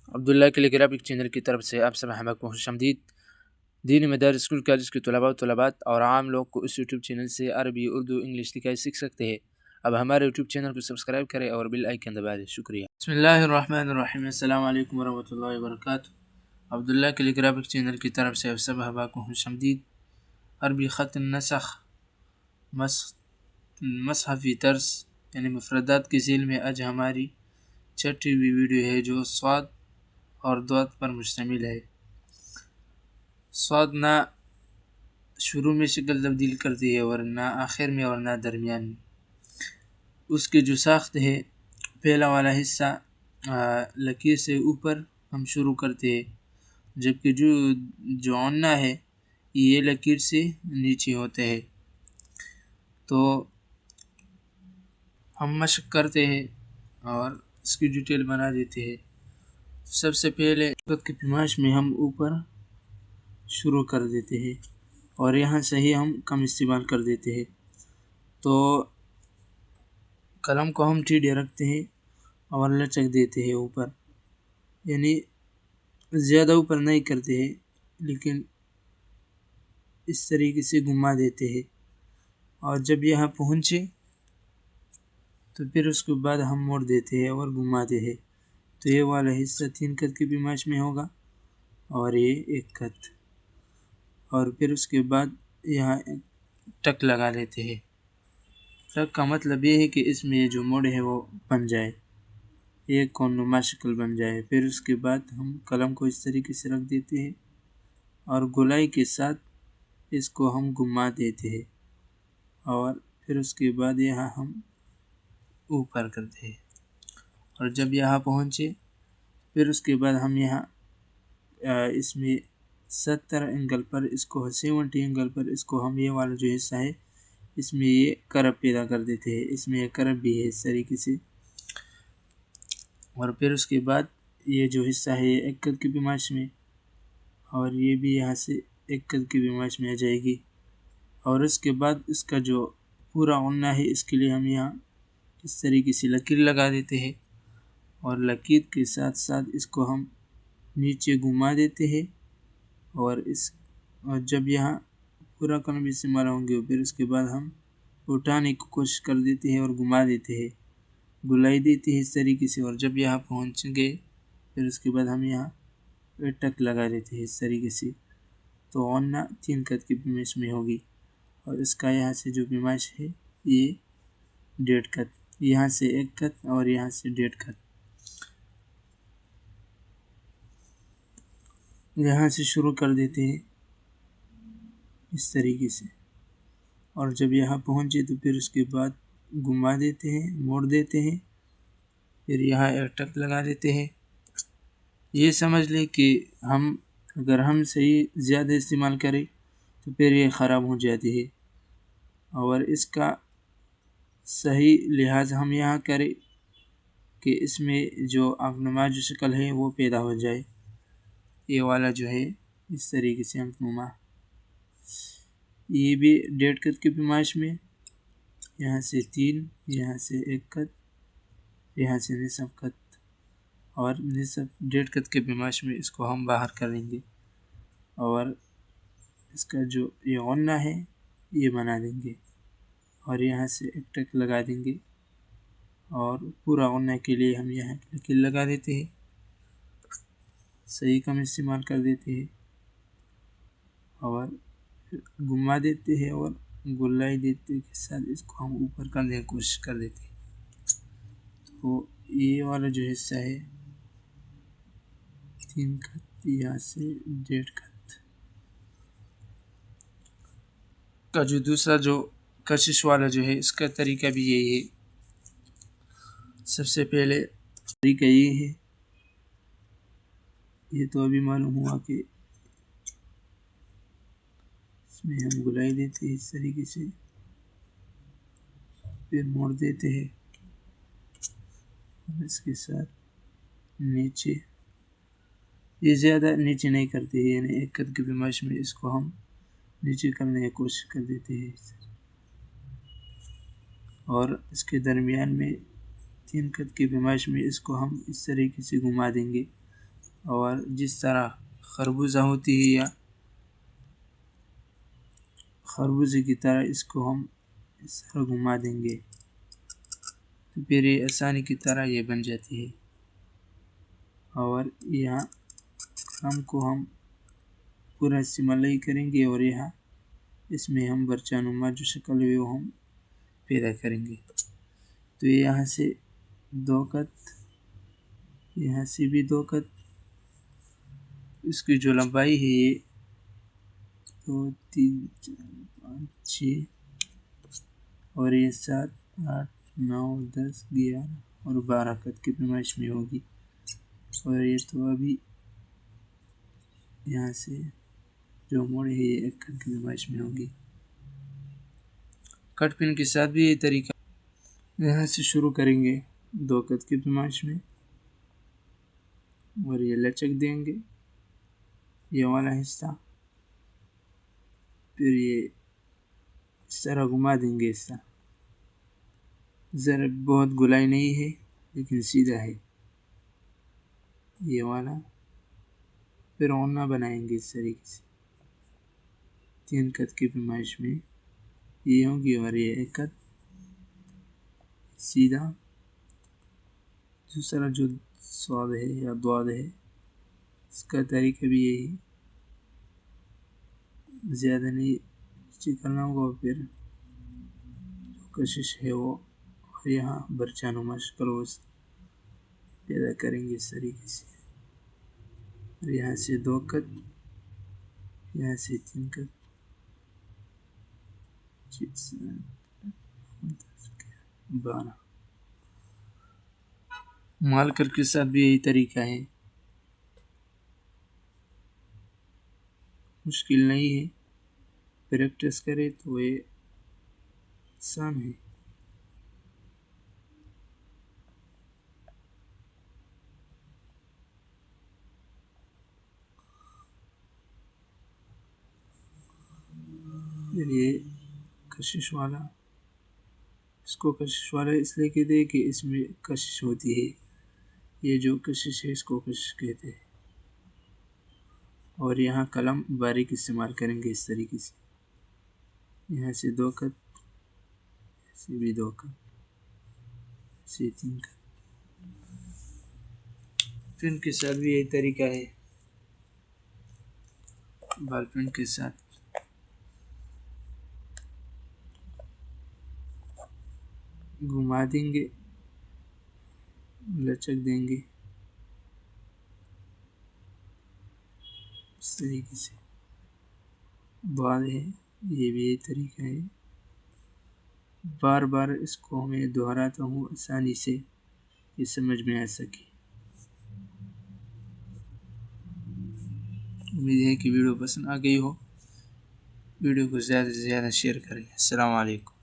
عبداللہ کیلیگرافک channel کی طرف سے آپ سب احمد کو خوش آمدید۔ دینی مدارس اسکول کالج کے طلباء و طلبات اور عام لوگ کو اس یوٹیوب چینل سے عربی، اردو، انگلش لکھائی سیکھ سکتے ہیں۔ اب ہمارے یوٹیوب چینل کو سبسکرائب کریں اور بیل آئیکن دبا دیں۔ شکریہ۔ بسم اللہ الرحمن الرحیم۔ السلام علیکم ورحمۃ اللہ وبرکاتہ۔ عبداللہ کیلیگرافک چینل کی طرف سے آپ سب احباب کو خوش آمدید۔ عربی خط نسخ مصحفی طرز یعنی مفردات کی ذیل میں آج ہماری چھٹی ویڈیو ہے جو صاد اور ضاد پر مشتمل ہے۔ صاد نہ شروع میں شکل تبدیل کرتی ہے اور نہ آخر میں اور نہ درمیان میں۔ اس کی جو ساخت ہے، پہلا والا حصہ لکیر سے اوپر ہم شروع کرتے ہیں، جبکہ جو غنہ ہے یہ لکیر سے نیچے ہوتے ہیں۔ تو ہم مشق کرتے ہیں اور اس کی ڈیٹیل بنا دیتے ہیں۔ سب سے پہلے خط کی پیمائش میں ہم اوپر شروع کر دیتے ہیں اور یہاں سے ہی ہم کم استعمال کر دیتے ہیں۔ تو قلم کو ہم ٹیڑھے رکھتے ہیں اور لچک دیتے ہیں اوپر، یعنی زیادہ اوپر نہیں کرتے ہیں لیکن اس طریقے سے گھما دیتے ہیں، اور جب یہاں پہنچے تو پھر اس کے بعد ہم موڑ دیتے ہیں اور گھماتے ہیں۔ تو یہ والا حصہ 3 خط کی پیمائش میں ہوگا اور یہ 1 خط، اور پھر اس کے بعد یہاں ایک ٹک لگا لیتے ہیں۔ ٹک کا مطلب یہ ہے کہ اس میں جو موڑ ہے وہ بن جائے، ایک کون نما شکل بن جائے۔ پھر اس کے بعد ہم قلم کو اس طریقے سے رکھ دیتے ہیں اور گولائی کے ساتھ اس کو ہم گھما دیتے ہیں، اور پھر اس کے بعد یہاں ہم اوپر کرتے ہیں، اور جب یہاں پہنچے پھر اس کے بعد ہم یہاں اس میں 70 اینگل پر اس کو 70 اینگل پر اس کو ہم یہ والا جو حصہ ہے اس میں یہ کرب پیدا کر دیتے ہیں، اس میں یہ کرب بھی ہے اس طریقے سے۔ اور پھر اس کے بعد یہ جو حصہ ہے یہ 1 خط کی پیمائش میں، اور یہ بھی یہاں سے 1 خط کی پیمائش میں آ جائے گی، اور اس کے بعد اس کا جو پورا غنہ ہے اس کے لیے ہم یہاں اس طریقے سے لکیر لگا دیتے ہیں، اور لکیر کے ساتھ ساتھ اس کو ہم نیچے گھما دیتے ہیں، اور جب یہاں پورا قلم استعمال ہوں گے پھر اس کے بعد ہم اٹھانے کی کوشش کر دیتے ہیں اور گھما دیتے ہیں، گلائی دیتے ہیں اس طریقے سے، اور جب یہاں پہنچ گئے پھر اس کے بعد ہم یہاں ٹک لگا دیتے ہیں اس طریقے سے۔ تو غنہ 3 خط کی پیمائش میں ہوگی، اور اس کا یہاں سے جو پیمائش ہے یہ 1.5 خط، یہاں سے 1 خط اور یہاں سے 1.5 خط، یہاں سے شروع کر دیتے ہیں اس طریقے سے، اور جب یہاں پہنچے تو پھر اس کے بعد گھما دیتے ہیں، موڑ دیتے ہیں، پھر یہاں 1 ٹک لگا دیتے ہیں۔ یہ سمجھ لیں کہ اگر ہم صحیح زیادہ استعمال کریں تو پھر یہ خراب ہو جاتی ہے، اور اس کا صحیح لحاظ ہم یہاں کریں کہ اس میں جو آنکھ جو شکل ہے وہ پیدا ہو جائے، یہ والا جو ہے اس طریقے سے آنکھ نما، یہ بھی 1.5 خط کی پیمائش میں، یہاں سے 3، یہاں سے 1 خط، یہاں سے نصف خط، اور نصف 1.5 خط کی پیمائش میں اس کو ہم باہر کریں گے، اور اس کا جو یہ غنہ ہے یہ بنا دیں گے، اور یہاں سے 1 ٹک لگا دیں گے، اور پورا غنہ کے لیے ہم یہاں لکیر لگا دیتے ہیں، صحیح کم استعمال کر دیتے ہیں، اور گھما دیتے ہیں اور گلائی دیتے کے ساتھ اس کو ہم اوپر کرنے کی کوشش کر دیتے ہیں۔ تو یہ والا جو حصہ ہے 3 خط، یہاں سے 1.5 خط کا جو دوسرا جو کشش والا جو ہے اس کا طریقہ بھی یہی ہے۔ سب سے پہلے طریقہ یہ ہے، یہ تو ابھی معلوم ہوا کہ اس میں ہم گلائی دیتے ہیں اس طریقے سے، پھر موڑ دیتے ہیں، اور اس کے ساتھ نیچے، یہ زیادہ نیچے نہیں کرتے ہیں، یعنی 1 خط کی پیمائش میں اس کو ہم نیچے کرنے کی کوشش کر دیتے ہیں، اور اس کے درمیان میں 3 خط کی پیمائش میں اس کو ہم اس طریقے سے گھما دیں گے، اور جس طرح خربوزہ ہوتی ہے یا خربوزے کی طرح اس کو ہم اس طرح گھما دیں گے تو پھر یہ آسانی کی طرح یہ بن جاتی ہے. اور یہاں ہم کو ہم پورا استعمال نہیں کریں گے اور یہاں اس میں ہم برچہ نما جو شکل ہے وہ ہم پیدا کریں گے. تو یہاں سے 2 قط، یہاں سے بھی 2 قط. اس کی جو لمبائی ہے یہ 2 3 4 5 6 اور یہ 7 8 9 10 11 اور 12 قط کی پیمائش میں ہوگی. اور یہ تو ابھی یہاں سے جو موڑ ہے یہ 1 قط کی پیمائش میں ہوگی. کٹ پن کے ساتھ بھی یہ طریقہ، یہاں سے شروع کریں گے 2 قط کی پیمائش میں اور یہ لچک دیں گے یہ والا حصہ، پھر یہ اس طرح گھما دیں گے. اس طرح ذرا بہت گلائی نہیں ہے لیکن سیدھا ہے یہ والا. پھر اونا بنائیں گے اس طریقے سے 3 قط کی پیمائش میں یہ ہوگی اور یہ 1 قط سیدھا. دوسرا جو صاد ہے یا ضاد ہے اس کا طریقہ بھی یہی، زیادہ نہیں کرنا ہوگا. پھر جو کشش ہے وہ یہاں برچہ نما شکل وہ پیدا کریں گے اس طریقے سے. اور یہاں سے 2 قط، یہاں سے 3 قط 12. مارکر کے ساتھ بھی یہی طریقہ ہے، مشکل نہیں ہے، پریکٹس کرے تو یہ آسان ہے. یہ کشش والا، اس کو کشش والا اس لیے کہتے ہیں کہ اس میں کشش ہوتی ہے. یہ جو کشش ہے اس کو کشش کہتے ہیں. اور یہاں قلم باریک استعمال کریں گے اس طریقے سے. یہاں سے 2 قط، یہاں سے بھی 2 قط، سے 3 قط. پن کے ساتھ بھی یہی طریقہ ہے، بال پن کے ساتھ گھما دیں گے، لچک دیں گے اس طریقے سے. بعد ہے یہ بھی یہی طریقہ ہے. بار بار اس کو میں دہراتا ہوں آسانی سے یہ سمجھ میں آ سکے. امید ہے کہ ویڈیو پسند آ گئی ہو. ویڈیو کو زیادہ سے زیادہ شیئر کریں. السلام علیکم.